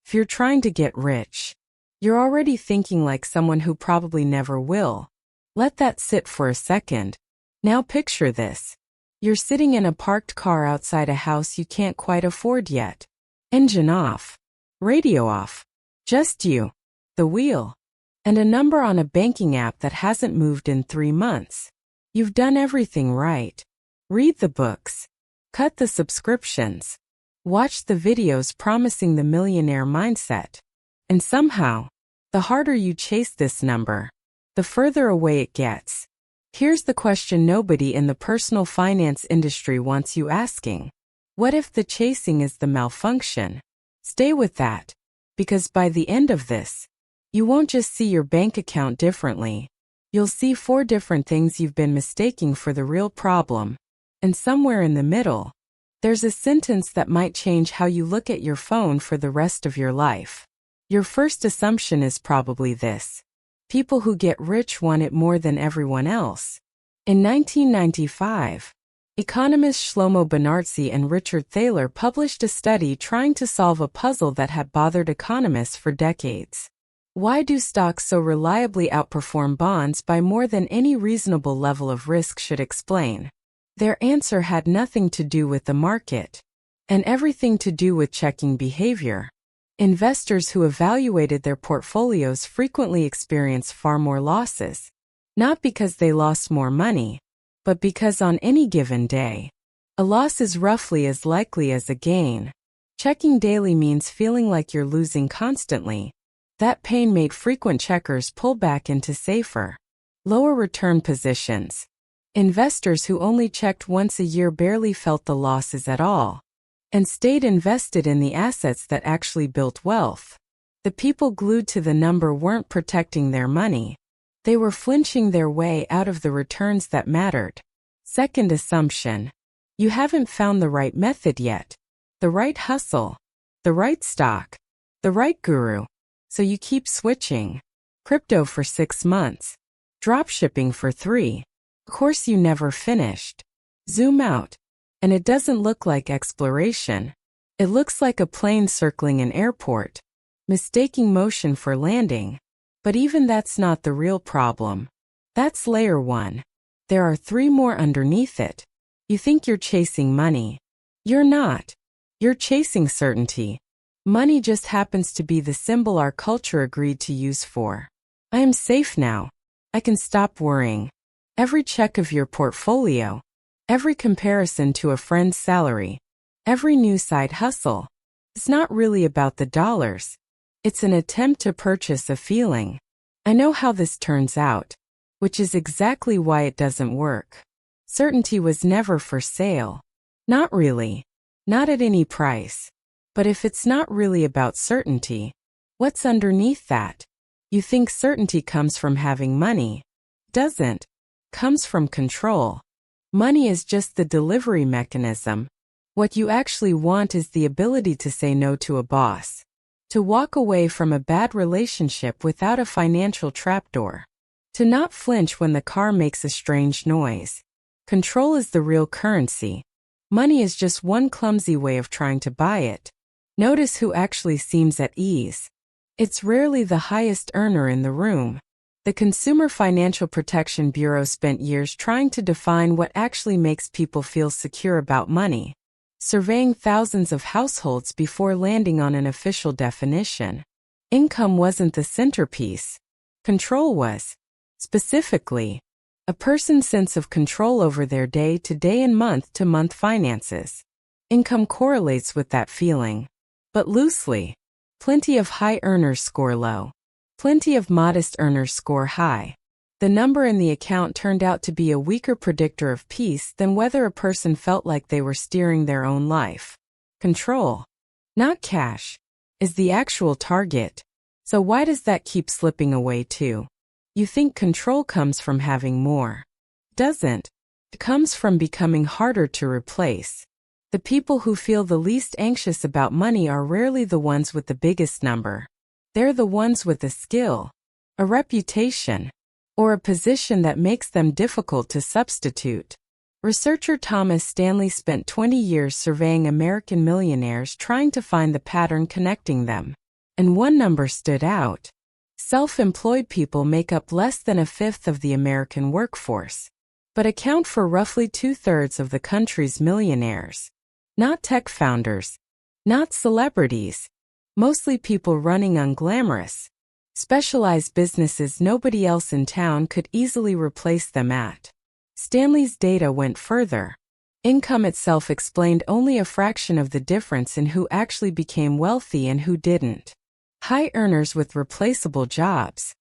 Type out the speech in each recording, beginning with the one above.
If you're trying to get rich, you're already thinking like someone who probably never will. Let that sit for a second. Now picture this. You're sitting in a parked car outside a house you can't quite afford yet. Engine off. Radio off. Just you, the wheel, and a number on a banking app that hasn't moved in 3 months. You've done everything right. Read the books. Cut the subscriptions. Watch the videos promising the millionaire mindset. And somehow, the harder you chase this number, the further away it gets. Here's the question nobody in the personal finance industry wants you asking. What if the chasing is the malfunction? Stay with that, because by the end of this, you won't just see your bank account differently. You'll see 4 different things you've been mistaking for the real problem. And somewhere in the middle, there's a sentence that might change how you look at your phone for the rest of your life. Your first assumption is probably this. People who get rich want it more than everyone else. In 1995, economists Shlomo Benartzi and Richard Thaler published a study trying to solve a puzzle that had bothered economists for decades. Why do stocks so reliably outperform bonds by more than any reasonable level of risk should explain? Their answer had nothing to do with the market, and everything to do with checking behavior. Investors who evaluated their portfolios frequently experience far more losses, not because they lost more money, but because on any given day, a loss is roughly as likely as a gain. Checking daily means feeling like you're losing constantly. That pain made frequent checkers pull back into safer, lower return positions. Investors who only checked once a year barely felt the losses at all, and stayed invested in the assets that actually built wealth. The people glued to the number weren't protecting their money. They were flinching their way out of the returns that mattered. Second assumption. You haven't found the right method yet. The right hustle. The right stock. The right guru. So you keep switching. Crypto for 6 months. Dropshipping for 3. Of course you never finished. Zoom out. And it doesn't look like exploration. It looks like a plane circling an airport, mistaking motion for landing. But even that's not the real problem. That's layer 1. There are 3 more underneath it. You think you're chasing money. You're not. You're chasing certainty. Money just happens to be the symbol our culture agreed to use for. I am safe now. I can stop worrying. Every check of your portfolio, every comparison to a friend's salary, every new side hustle, it's not really about the dollars. It's an attempt to purchase a feeling. I know how this turns out, which is exactly why it doesn't work. Certainty was never for sale. Not really. Not at any price. But if it's not really about certainty, what's underneath that? You think certainty comes from having money. Doesn't. Comes from control. Money is just the delivery mechanism. What you actually want is the ability to say no to a boss. To walk away from a bad relationship without a financial trapdoor. To not flinch when the car makes a strange noise. Control is the real currency. Money is just one clumsy way of trying to buy it. Notice who actually seems at ease. It's rarely the highest earner in the room. The Consumer Financial Protection Bureau spent years trying to define what actually makes people feel secure about money, surveying thousands of households before landing on an official definition. Income wasn't the centerpiece. Control was. Specifically, a person's sense of control over their day-to-day and month-to-month finances. Income correlates with that feeling, but loosely. Plenty of high earners score low. Plenty of modest earners score high. The number in the account turned out to be a weaker predictor of peace than whether a person felt like they were steering their own life. Control, not cash, is the actual target. So why does that keep slipping away too? You think control comes from having more. Doesn't. It comes from becoming harder to replace. The people who feel the least anxious about money are rarely the ones with the biggest number. They're the ones with a skill, a reputation, or a position that makes them difficult to substitute. Researcher Thomas Stanley spent 20 years surveying American millionaires trying to find the pattern connecting them. And one number stood out. Self-employed people make up less than a fifth of the American workforce, but account for roughly 2/3 of the country's millionaires. Not tech founders, not celebrities, mostly people running unglamorous, specialized businesses nobody else in town could easily replace them at. Stanley's data went further. Income itself explained only a fraction of the difference in who actually became wealthy and who didn't. High earners with replaceable jobs,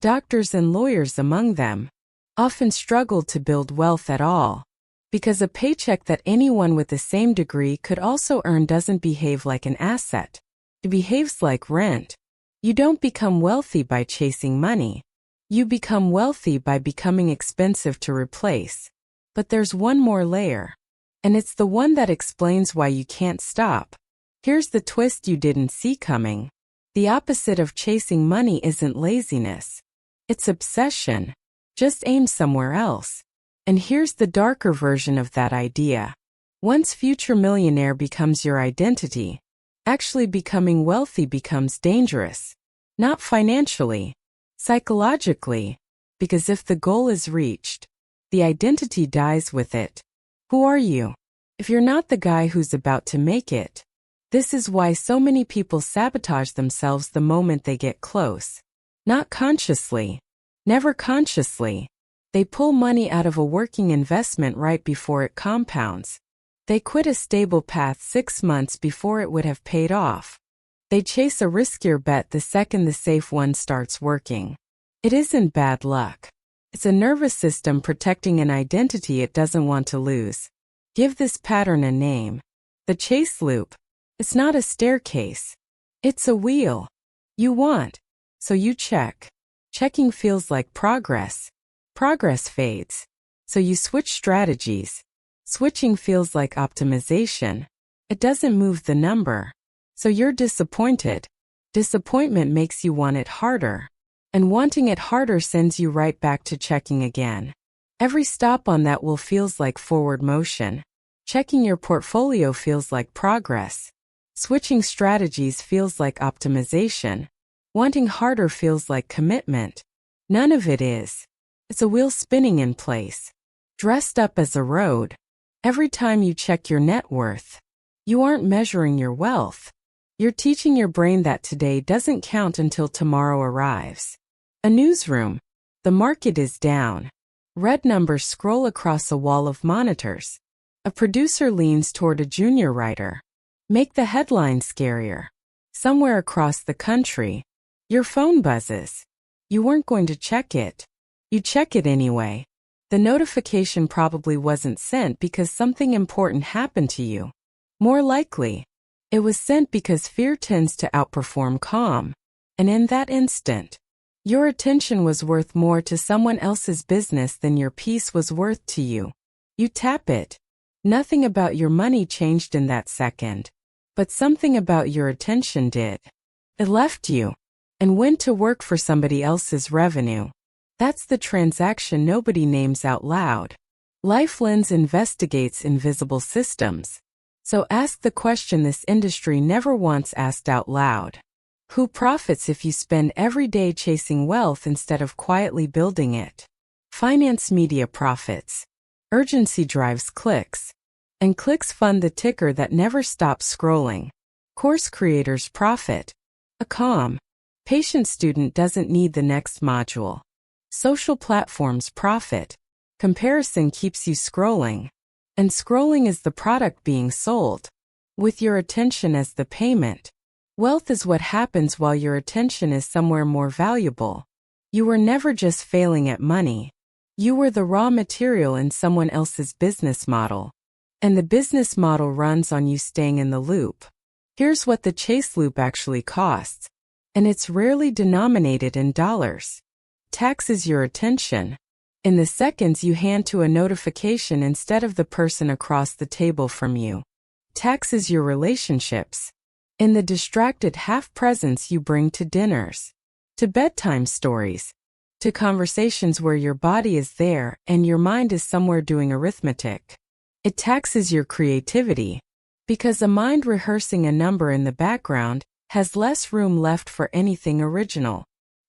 doctors and lawyers among them, often struggled to build wealth at all, because a paycheck that anyone with the same degree could also earn doesn't behave like an asset. It behaves like rent. You don't become wealthy by chasing money. You become wealthy by becoming expensive to replace. But there's one more layer. And it's the one that explains why you can't stop. Here's the twist you didn't see coming. The opposite of chasing money isn't laziness. It's obsession. Just aim somewhere else. And here's the darker version of that idea. Once future millionaire becomes your identity, actually becoming wealthy becomes dangerous. Not financially, psychologically, because if the goal is reached, the identity dies with it. Who are you? If you're not the guy who's about to make it. This is why so many people sabotage themselves the moment they get close. Not consciously, never consciously. They pull money out of a working investment right before it compounds. They quit a stable path 6 months before it would have paid off. They chase a riskier bet the second the safe one starts working. It isn't bad luck. It's a nervous system protecting an identity it doesn't want to lose. Give this pattern a name. The chase loop. It's not a staircase. It's a wheel. You want, so you check. Checking feels like progress. Progress fades. So you switch strategies. Switching feels like optimization. It doesn't move the number. So you're disappointed. Disappointment makes you want it harder. And wanting it harder sends you right back to checking again. Every stop on that wheel feels like forward motion. Checking your portfolio feels like progress. Switching strategies feels like optimization. Wanting harder feels like commitment. None of it is. It's a wheel spinning in place, dressed up as a road. Every time you check your net worth, you aren't measuring your wealth. You're teaching your brain that today doesn't count until tomorrow arrives. A newsroom. The market is down. Red numbers scroll across a wall of monitors. A producer leans toward a junior writer. Make the headline scarier. Somewhere across the country, your phone buzzes. You weren't going to check it. You check it anyway. The notification probably wasn't sent because something important happened to you. More likely, it was sent because fear tends to outperform calm. And in that instant, your attention was worth more to someone else's business than your peace was worth to you. You tap it. Nothing about your money changed in that second, but something about your attention did. It left you and went to work for somebody else's revenue. That's the transaction nobody names out loud. Life Lens investigates invisible systems. So ask the question this industry never once asked out loud. Who profits if you spend every day chasing wealth instead of quietly building it? Finance media profits. Urgency drives clicks. And clicks fund the ticker that never stops scrolling. Course creators profit. A calm, patient student doesn't need the next module. Social platforms profit. Comparison keeps you scrolling. And scrolling is the product being sold, with your attention as the payment. Wealth is what happens while your attention is somewhere more valuable. You were never just failing at money. You were the raw material in someone else's business model. And the business model runs on you staying in the loop. Here's what the chase loop actually costs. And it's rarely denominated in dollars. Taxes your attention. In the seconds you hand to a notification instead of the person across the table from you. Taxes your relationships. In the distracted half-presence you bring to dinners, to bedtime stories, to conversations where your body is there and your mind is somewhere doing arithmetic. It taxes your creativity, because a mind rehearsing a number in the background has less room left for anything original.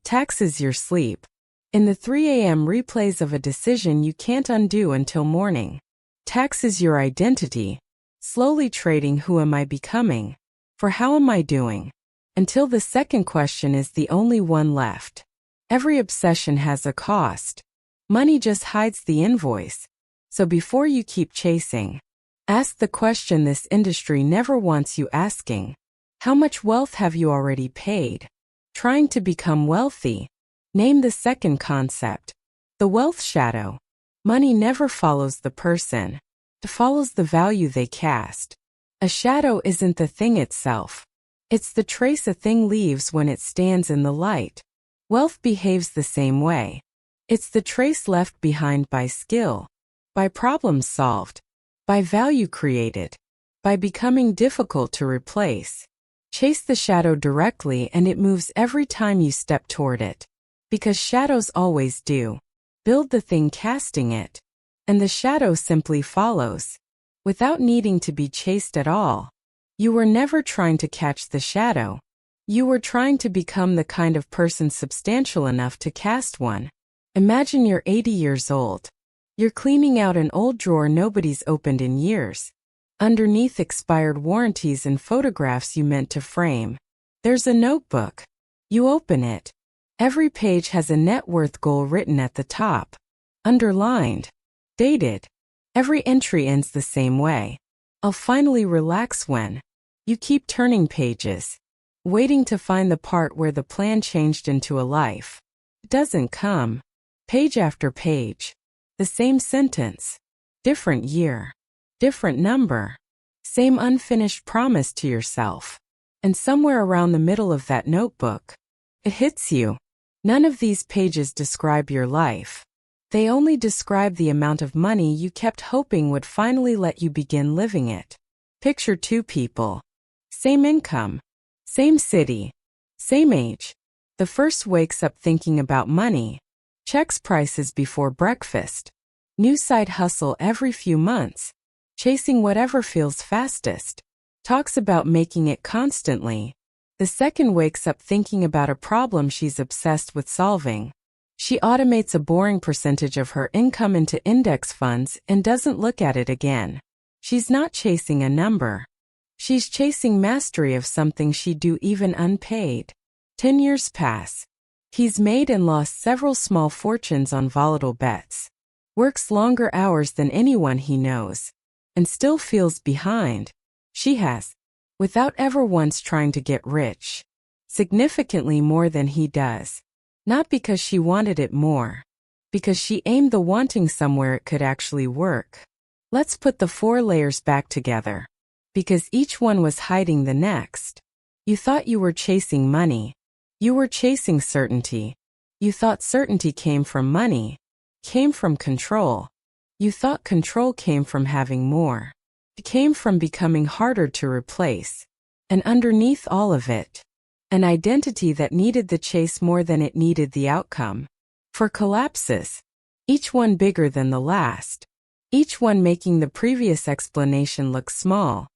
Taxes your sleep. In the 3 a.m. replays of a decision you can't undo until morning. Taxes your identity. Slowly trading who am I becoming for how am I doing, until the second question is the only one left. Every obsession has a cost. Money just hides the invoice. So before you keep chasing, ask the question this industry never wants you asking. How much wealth have you already paid? Trying to become wealthy. Name the second concept. The wealth shadow. Money never follows the person. It follows the value they cast. A shadow isn't the thing itself. It's the trace a thing leaves when it stands in the light. Wealth behaves the same way. It's the trace left behind by skill, by problems solved, by value created, by becoming difficult to replace. Chase the shadow directly and it moves every time you step toward it. Because shadows always do. Build the thing casting it. And the shadow simply follows. Without needing to be chased at all. You were never trying to catch the shadow. You were trying to become the kind of person substantial enough to cast one. Imagine you're 80 years old. You're cleaning out an old drawer nobody's opened in years. Underneath expired warranties and photographs you meant to frame. There's a notebook. You open it. Every page has a net worth goal written at the top. Underlined. Dated. Every entry ends the same way. I'll finally relax when. You keep turning pages. Waiting to find the part where the plan changed into a life. It doesn't come. Page after page. The same sentence. Different year. Different number. Same unfinished promise to yourself. And somewhere around the middle of that notebook, it hits you. None of these pages describe your life. They only describe the amount of money you kept hoping would finally let you begin living it. Picture two people. Same income. Same city. Same age. The first wakes up thinking about money. Checks prices before breakfast. New side hustle every few months. Chasing whatever feels fastest. Talks about making it constantly. The second wakes up thinking about a problem she's obsessed with solving. She automates a boring percentage of her income into index funds and doesn't look at it again. She's not chasing a number. She's chasing mastery of something she'd do even unpaid. 10 years pass. He's made and lost several small fortunes on volatile bets. Works longer hours than anyone he knows. And still feels behind. She has. Without ever once trying to get rich. Significantly more than he does. Not because she wanted it more. Because she aimed the wanting somewhere it could actually work. Let's put the 4 layers back together. Because each one was hiding the next. You thought you were chasing money. You were chasing certainty. You thought certainty came from money. Came from control. You thought control came from having more. It came from becoming harder to replace. And underneath all of it, an identity that needed the chase more than it needed the outcome. For collapses. Each one bigger than the last. Each one making the previous explanation look small.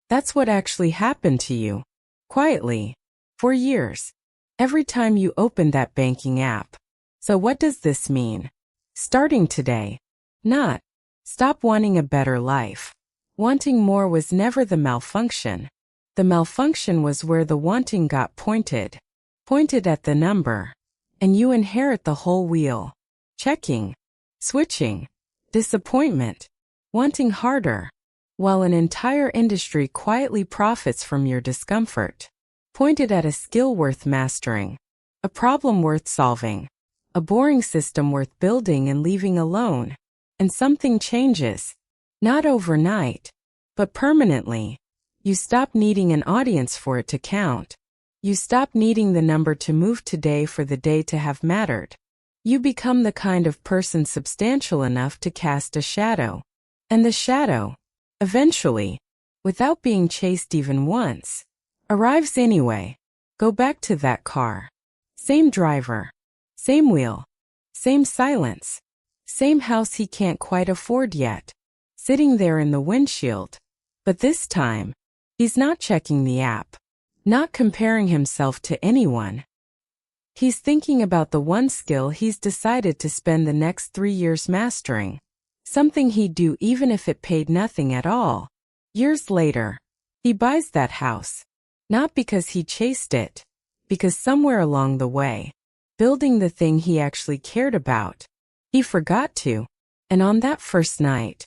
That's what actually happened to you. Quietly. For years. Every time you opened that banking app. So what does this mean? Starting today. Not. Stop wanting a better life. Wanting more was never the malfunction. The malfunction was where the wanting got pointed. Pointed at the number. And you inherit the whole wheel. Checking. Switching. Disappointment. Wanting harder. While an entire industry quietly profits from your discomfort. Pointed at a skill worth mastering. A problem worth solving. A boring system worth building and leaving alone. And something changes. Not overnight. But permanently. You stop needing an audience for it to count. You stop needing the number to move today for the day to have mattered. You become the kind of person substantial enough to cast a shadow. And the shadow, eventually, without being chased even once, arrives anyway. Go back to that car. Same driver. Same wheel. Same silence. Same house he can't quite afford yet. Sitting there in the windshield. But this time, he's not checking the app. not comparing himself to anyone. He's thinking about the one skill he's decided to spend the next 3 years mastering. Something he'd do even if it paid nothing at all. Years later, he buys that house. Not because he chased it, because somewhere along the way, building the thing he actually cared about, he forgot to. And on that first night,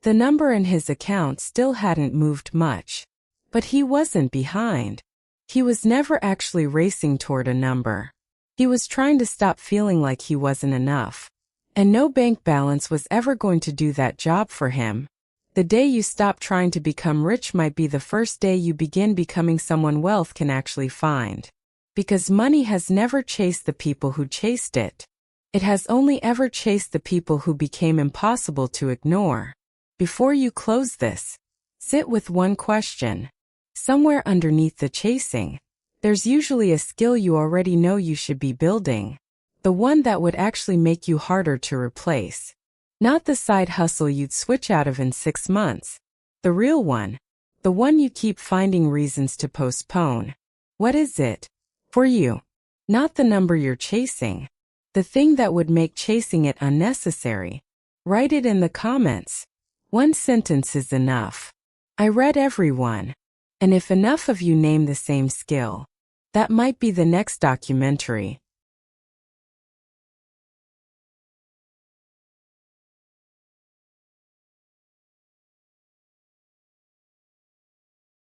the number in his account still hadn't moved much. But he wasn't behind. He was never actually racing toward a number. He was trying to stop feeling like he wasn't enough. And no bank balance was ever going to do that job for him. The day you stop trying to become rich might be the first day you begin becoming someone wealth can actually find. Because money has never chased the people who chased it. It has only ever chased the people who became impossible to ignore. Before you close this, sit with one question. Somewhere underneath the chasing, there's usually a skill you already know you should be building. The one that would actually make you harder to replace. Not the side hustle you'd switch out of in 6 months. The real one. The one you keep finding reasons to postpone. What is it? For you. Not the number you're chasing. The thing that would make chasing it unnecessary. Write it in the comments. One sentence is enough. I read every one. And if enough of you name the same skill, that might be the next documentary.